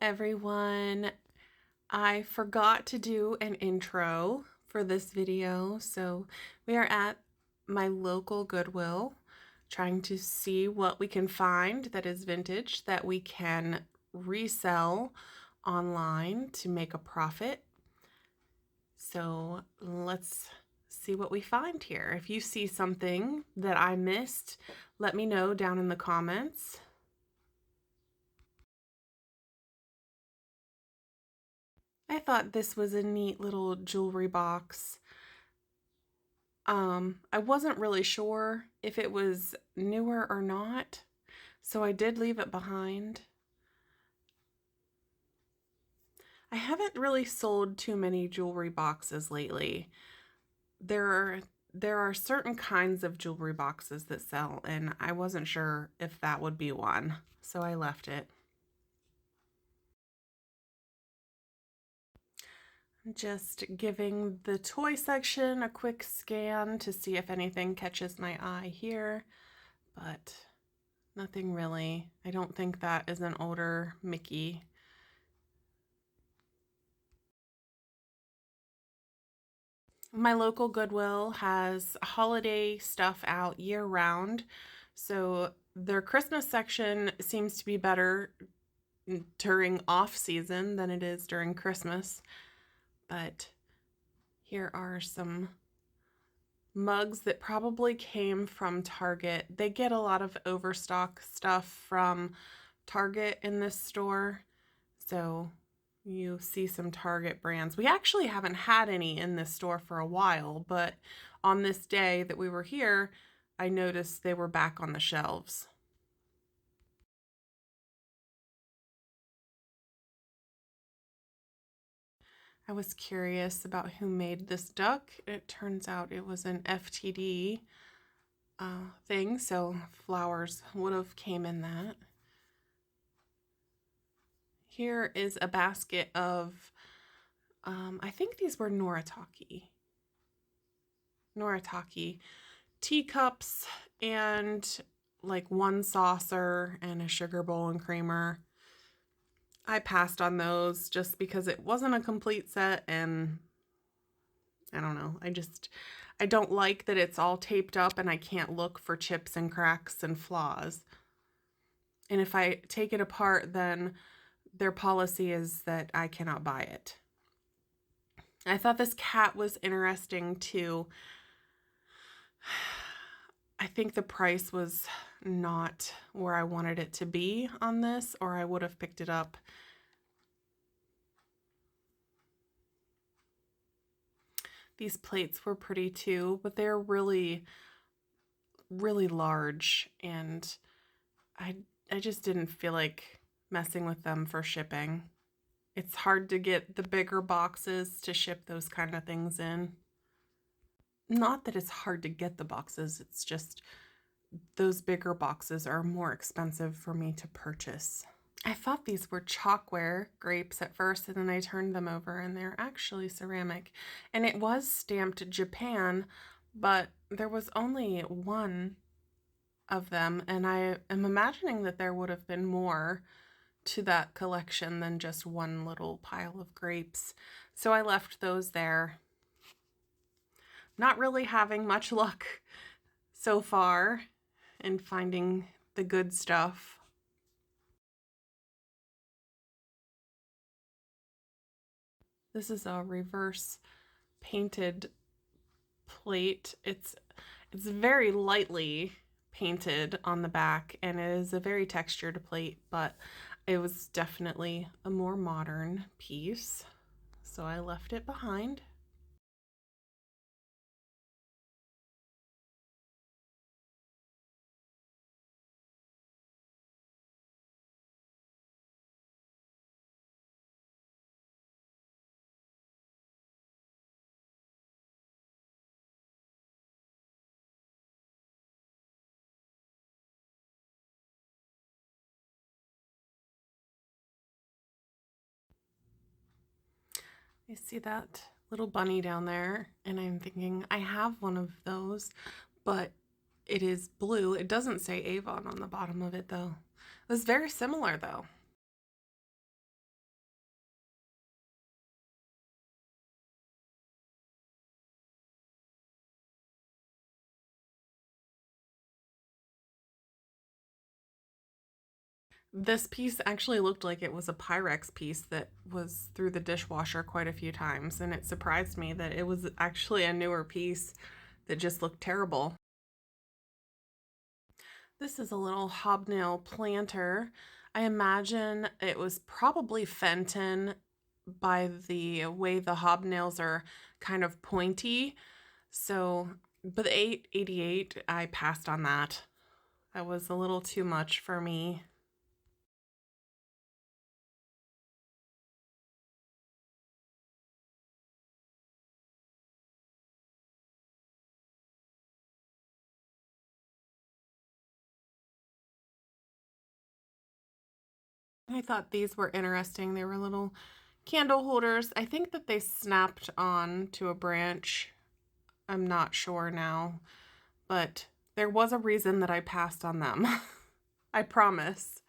everyone. I forgot to do an intro for this video, so we are at my local Goodwill trying to see what we can find that is vintage that we can resell online to make a profit. So let's see what we find here. If you see something that I missed, let me know down in the comments. I thought this was a neat little jewelry box. I wasn't really sure if it was newer or not, so I did leave it behind. I haven't really sold too many jewelry boxes lately. There are certain kinds of jewelry boxes that sell, and I wasn't sure if that would be one, so I left it. Just giving the toy section a quick scan to see if anything catches my eye here, but nothing really. I don't think that is an older Mickey. My local Goodwill has holiday stuff out year-round, so their Christmas section seems to be better during off-season than it is during Christmas. But here are some mugs that probably came from Target. They get a lot of overstock stuff from Target in this store, so you see some Target brands. We actually haven't had any in this store for a while, but on this day that we were here, I noticed they were back on the shelves. I was curious about who made this duck. It turns out it was an FTD thing, so flowers would have came in that. Here is a basket of, I think these were Noritake teacups and like one saucer and a sugar bowl and creamer. I passed on those just because it wasn't a complete set, and I don't know. I don't like that it's all taped up and I can't look for chips and cracks and flaws. And if I take it apart, then their policy is that I cannot buy it. I thought this cat was interesting too. I think the price was not where I wanted it to be on this, or I would have picked it up. These plates were pretty too, but they're really, really large, and I just didn't feel like messing with them for shipping. It's hard to get the bigger boxes to ship those kind of things in. Not that it's hard to get the boxes, it's just those bigger boxes are more expensive for me to purchase. I thought these were chalkware grapes at first, and then I turned them over and they're actually ceramic. And it was stamped Japan, but there was only one of them, and I am imagining that there would have been more to that collection than just one little pile of grapes. So I left those there. Not really having much luck so far in finding the good stuff. This is a reverse painted plate. It's very lightly painted on the back, and it is a very textured plate, but it was definitely a more modern piece, so I left it behind. You see that little bunny down there, and I'm thinking I have one of those, but it is blue. It doesn't say Avon on the bottom of it though. It was very similar though. This piece actually looked like it was a Pyrex piece that was through the dishwasher quite a few times, and it surprised me that it was actually a newer piece that just looked terrible. This is a little hobnail planter. I imagine it was probably Fenton by the way the hobnails are kind of pointy. So, but the 888, I passed on that. That was a little too much for me. I thought these were interesting. They were little candle holders. I think that they snapped on to a branch. I'm not sure now, but there was a reason that I passed on them. I promise.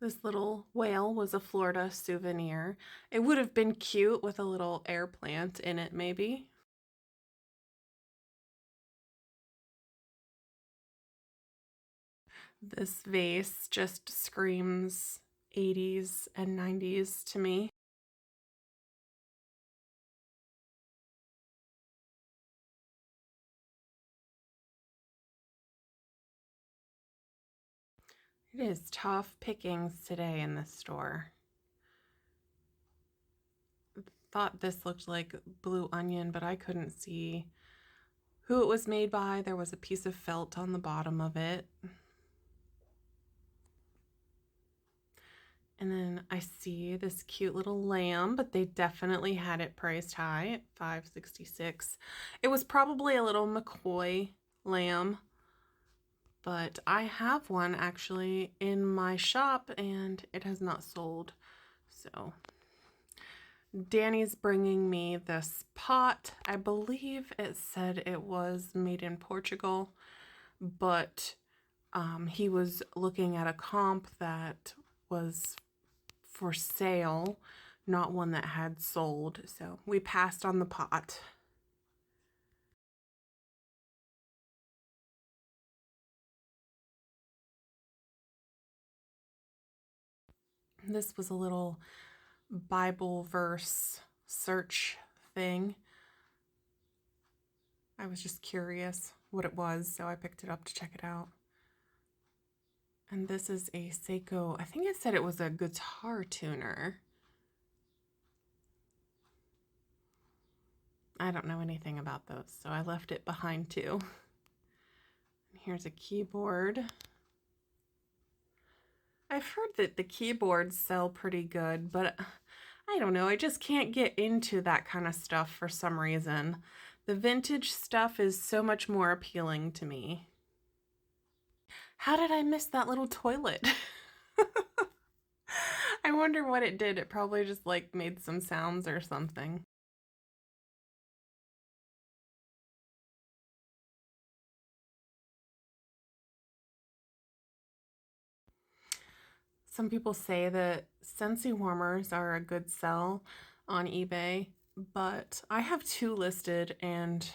This little whale was a Florida souvenir. It would have been cute with a little air plant in it, maybe. This vase just screams 80s and 90s to me. It is tough pickings today in this store. Thought this looked like blue onion, but I couldn't see who it was made by. There was a piece of felt on the bottom of it. And then I see this cute little lamb, but they definitely had it priced high at $5.66. It was probably a little McCoy lamb, but I have one actually in my shop and it has not sold. So Danny's bringing me this pot. I believe it said it was made in Portugal, but he was looking at a comp that was for sale, not one that had sold. So we passed on the pot. This was a little Bible verse search thing. I was just curious what it was, so I picked it up to check it out. And this is a Seiko, I think it said it was a guitar tuner. I don't know anything about those, so I left it behind too. Here's a keyboard. I've heard that the keyboards sell pretty good, but I don't know. I just can't get into that kind of stuff for some reason. The vintage stuff is so much more appealing to me. How did I miss that little toilet? I wonder what it did. It probably just like made some sounds or something. Some people say that Scentsy warmers are a good sell on eBay, but I have two listed and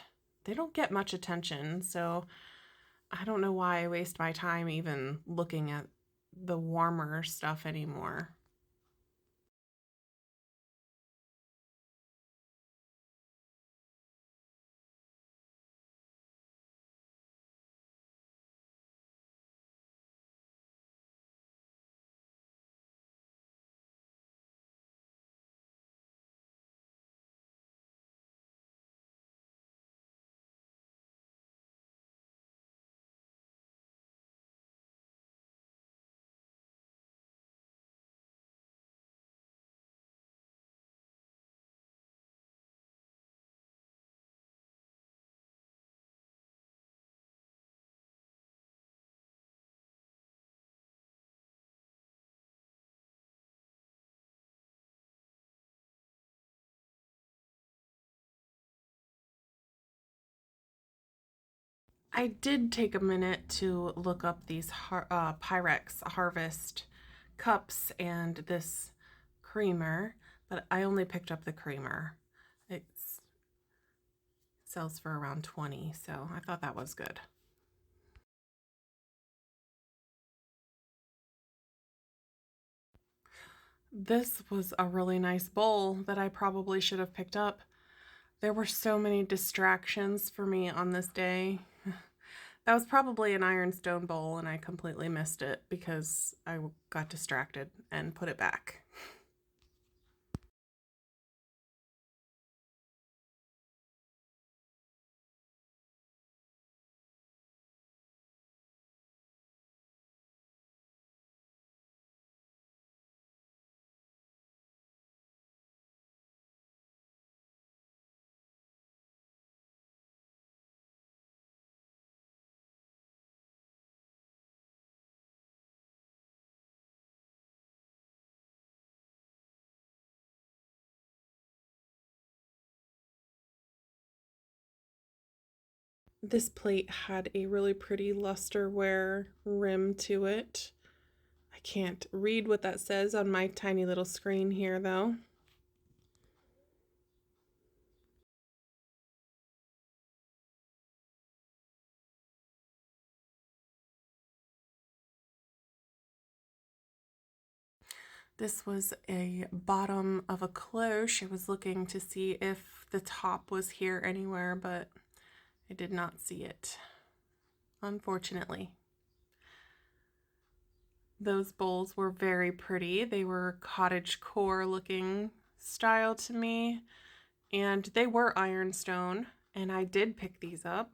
they don't get much attention. So I don't know why I waste my time even looking at the warmer stuff anymore. I did take a minute to look up these Pyrex Harvest cups and this creamer, but I only picked up the creamer. It sells for around 20, so I thought that was good. This was a really nice bowl that I probably should have picked up. There were so many distractions for me on this day. That was probably an ironstone bowl, and I completely missed it because I got distracted and put it back. This plate had a really pretty lusterware rim to it. I can't read what that says on my tiny little screen here, though. This was a bottom of a cloche. I was looking to see if the top was here anywhere, but I did not see it, unfortunately. Those bowls were very pretty. They were cottagecore looking style to me, and they were ironstone, and I did pick these up.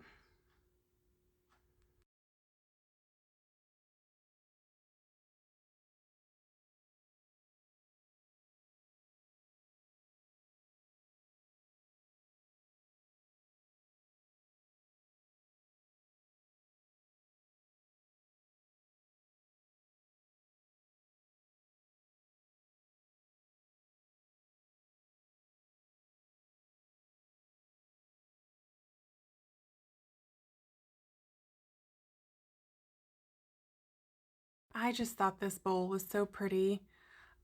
I just thought this bowl was so pretty.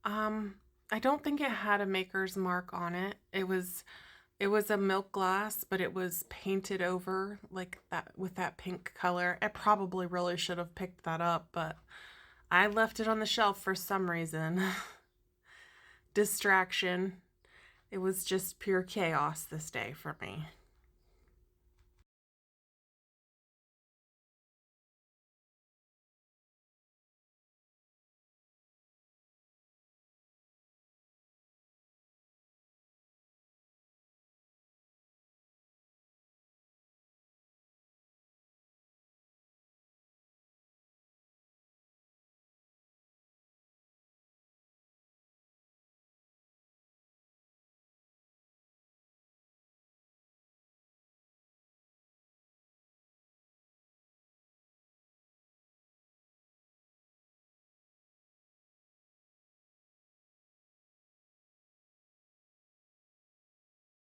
Um, I don't think it had a maker's mark on it. It was a milk glass, but it was painted over like that with that pink color. I probably really should have picked that up, but I left it on the shelf for some reason. Distraction. It was just pure chaos this day for me.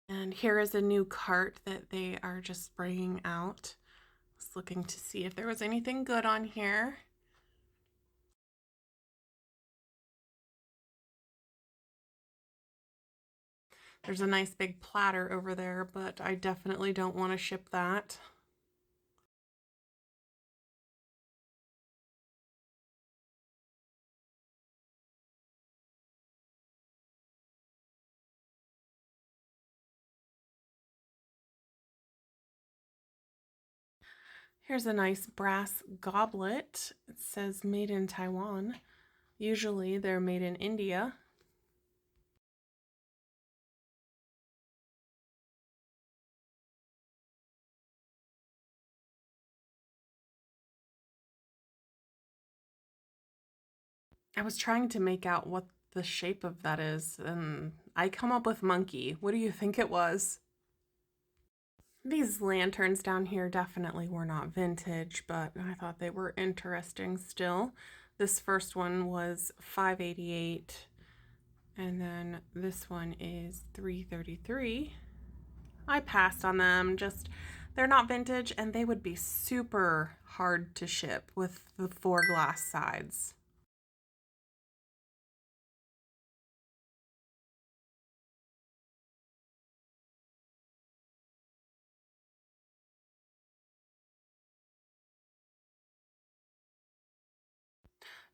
And here is a new cart that they are just bringing out. I was looking to see if there was anything good on here. There's a nice big platter over there, but I definitely don't want to ship that. Here's a nice brass goblet. It says made in Taiwan. Usually they're made in India. I was trying to make out what the shape of that is, and I come up with monkey. What do you think it was? These lanterns down here definitely were not vintage, but I thought they were interesting still. This first one was $5.88, and then this one is $3.33. I passed on them. Just They're not vintage, and they would be super hard to ship with the 4 glass sides.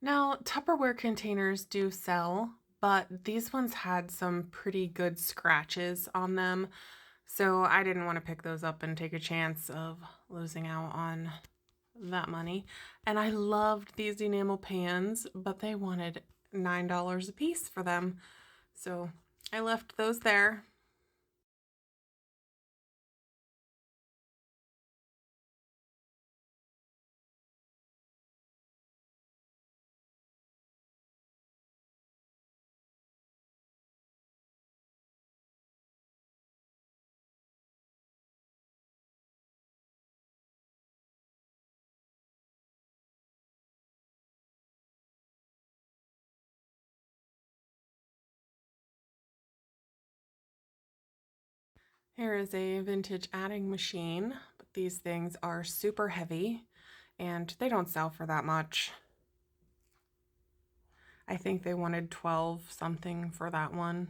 Now, Tupperware containers do sell, but these ones had some pretty good scratches on them, so I didn't want to pick those up and take a chance of losing out on that money. And I loved these enamel pans, but they wanted $9 a piece for them, so I left those there. Here is a vintage adding machine, but these things are super heavy and they don't sell for that much. I think they wanted 12 something for that one.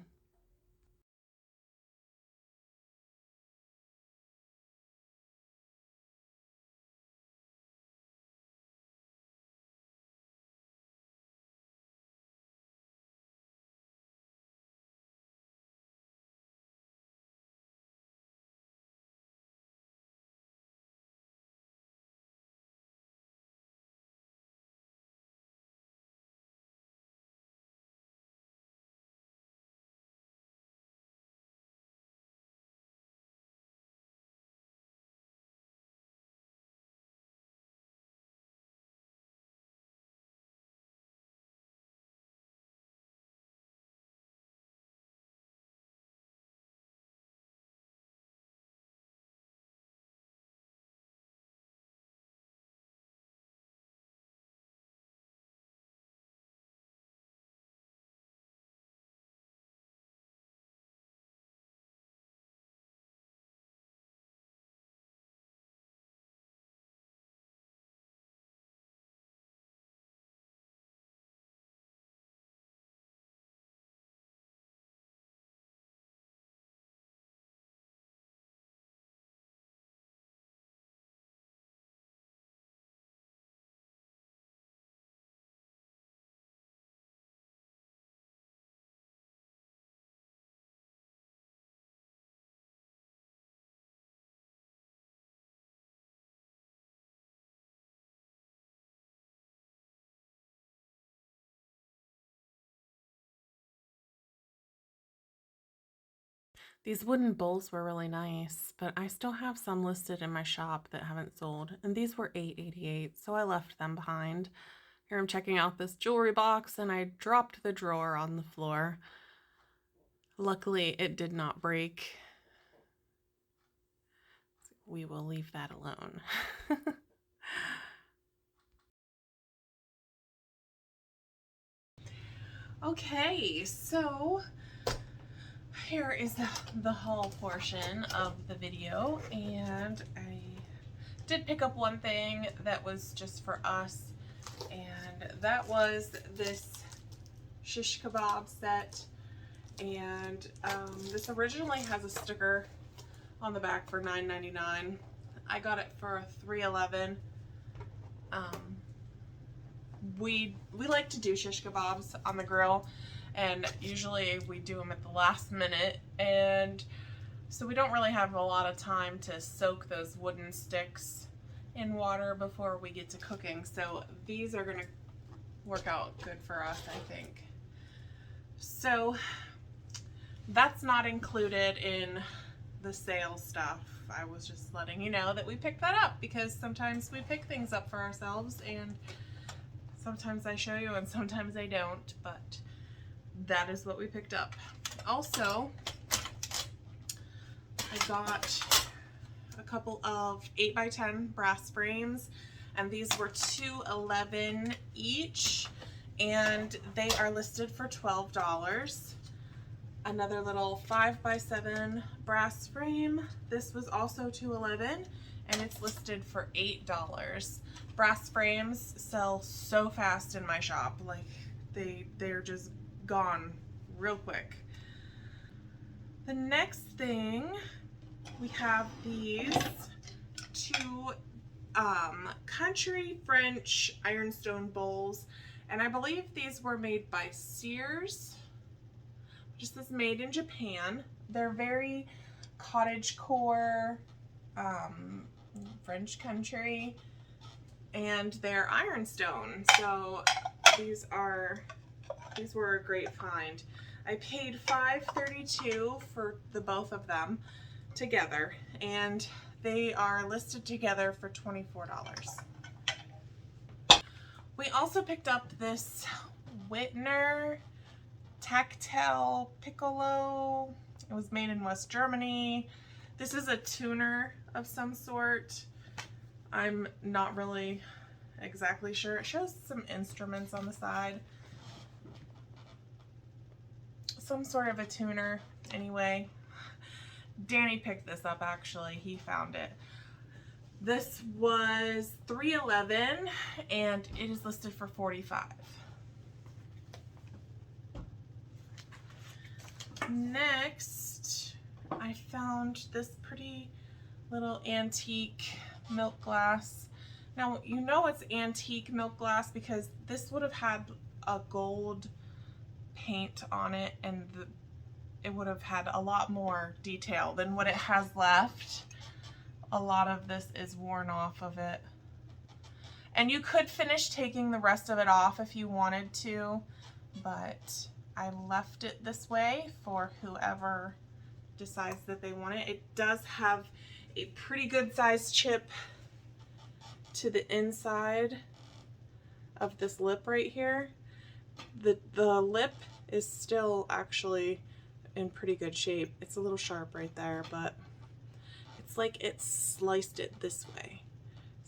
These wooden bowls were really nice, but I still have some listed in my shop that haven't sold, and these were $8.88, so I left them behind. Here I'm checking out this jewelry box, and I dropped the drawer on the floor. Luckily, it did not break. We will leave that alone. Okay, so here is the haul portion of the video, and I did pick up one thing that was just for us, and that was this shish kebab set. And this originally has a sticker on the back for $9.99. I got it for $3.11. We like to do shish kebabs on the grill, and usually we do them at the last minute, and so we don't really have a lot of time to soak those wooden sticks in water before we get to cooking. So these are gonna work out good for us, I think. So that's not included in the sale stuff. I was just letting you know that we picked that up, because sometimes we pick things up for ourselves, and sometimes I show you and sometimes I don't, but that is what we picked up. Also, I got a couple of 8x10 brass frames, and these were $2.11 each, and they are listed for $12. another little 5x7 brass frame. This was also $2.11 and it's listed for $8. Brass frames sell so fast in my shop, like they're just gone real quick. The next thing, we have these two country French ironstone bowls, and I believe these were made by Sears, which is made in Japan. They're very cottagecore, French country, and they're ironstone. So these were a great find. I paid $5.32 for the both of them together, and they are listed together for $24. We also picked up this Whitner tactile piccolo. It was made in West Germany. This is a tuner of some sort. I'm not really exactly sure. It shows some instruments on the side. Some sort of a tuner. Anyway, Danny picked this up actually. He found it. This was $3.11 and it is listed for $45. Next, I found this pretty little antique milk glass. Now, you know it's antique milk glass because this would have had a gold paint on it, and it would have had a lot more detail than what it has left. A lot of this is worn off of it. And you could finish taking the rest of it off if you wanted to, but I left it this way for whoever decides that they want it. It does have a pretty good sized chip to the inside of this lip right here. The lip is still actually in pretty good shape. It's a little sharp right there, but it's like it sliced it this way.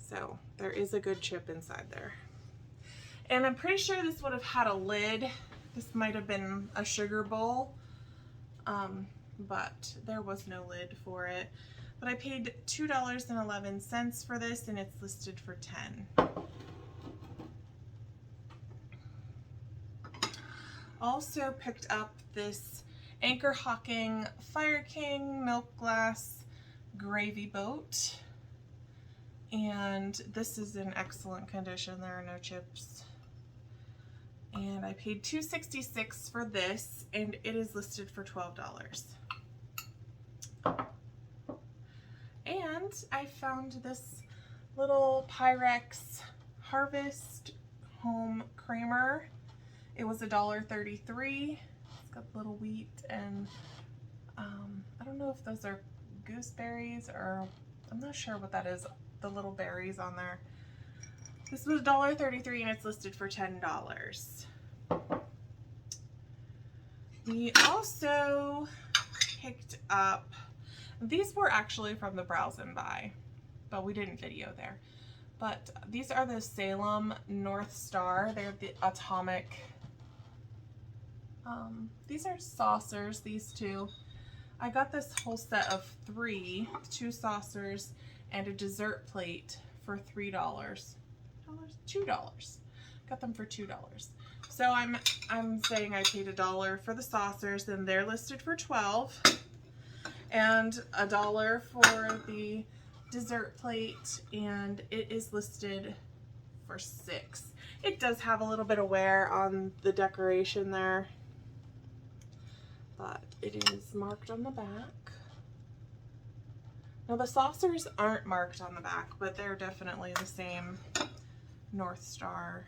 So there is a good chip inside there. And I'm pretty sure this would have had a lid. This might have been a sugar bowl, but there was no lid for it. But I paid $2.11 for this, and it's listed for $10. Also picked up this Anchor Hocking Fire King milk glass gravy boat, and this is in excellent condition. There are no chips. And I paid $2.66 for this, and it is listed for $12. And I found this little Pyrex Harvest Home Creamer. It was $1.33. It's got little wheat and I don't know if those are gooseberries or I'm not sure what that is, the little berries on there. This was $1.33 and it's listed for $10. We also picked up, these were actually from the Browse and Buy, but we didn't video there. But these are the Salem North Star. They're the atomic, these are saucers, these two. I got this whole set of 2 saucers and a dessert plate for $3. $2. Got them for $2. So I'm saying I paid $1 for the saucers, and they're listed for $12, and $1 for the dessert plate, and it is listed for $6. It does have a little bit of wear on the decoration there, but it is marked on the back. Now the saucers aren't marked on the back, but they're definitely the same North Star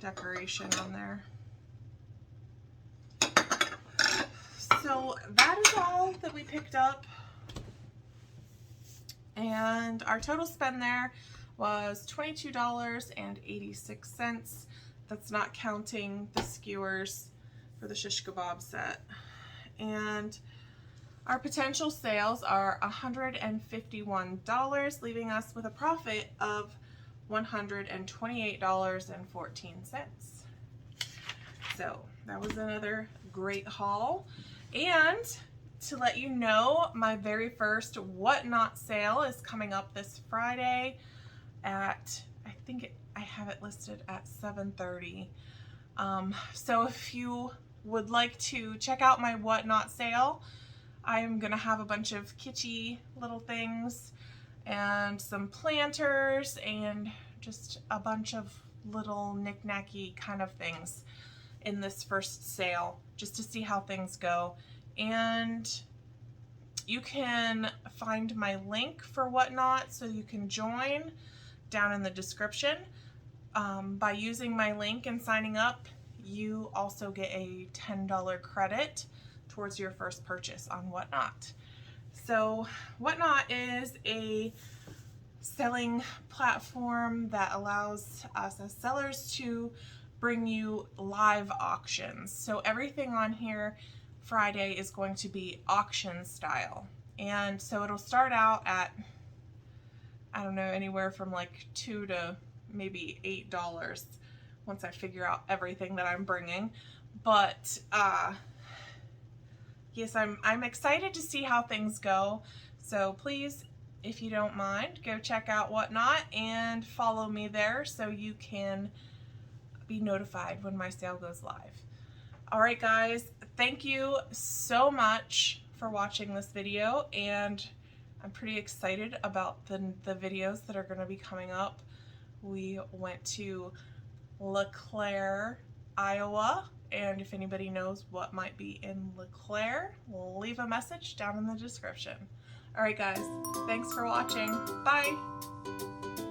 decoration on there. So that is all that we picked up, and our total spend there was $22.86. That's not counting the skewers for the shish kebab set. And our potential sales are $151, leaving us with a profit of $128.14. So that was another great haul. And to let you know, my very first Whatnot sale is coming up this Friday at, I have it listed at 7:30. So if you would like to check out my Whatnot sale, I'm gonna have a bunch of kitschy little things and some planters and just a bunch of little knick-knacky kind of things in this first sale, just to see how things go. And you can find my link for Whatnot so you can join down in the description. By using my link and signing up, you also get a $10 credit towards your first purchase on Whatnot. So Whatnot is a selling platform that allows us as sellers to bring you live auctions. So everything on here Friday is going to be auction style. And so it'll start out at, I don't know, anywhere from like $2 to maybe $8 once I figure out everything that I'm bringing. But yes, I'm excited to see how things go. So please, if you don't mind, go check out Whatnot and follow me there so you can be notified when my sale goes live. All right, guys, thank you so much for watching this video, and I'm pretty excited about the videos that are going to be coming up. We went to LeClaire, Iowa, and if anybody knows what might be in LeClaire, we'll leave a message down in the description. All right, guys, thanks for watching. Bye.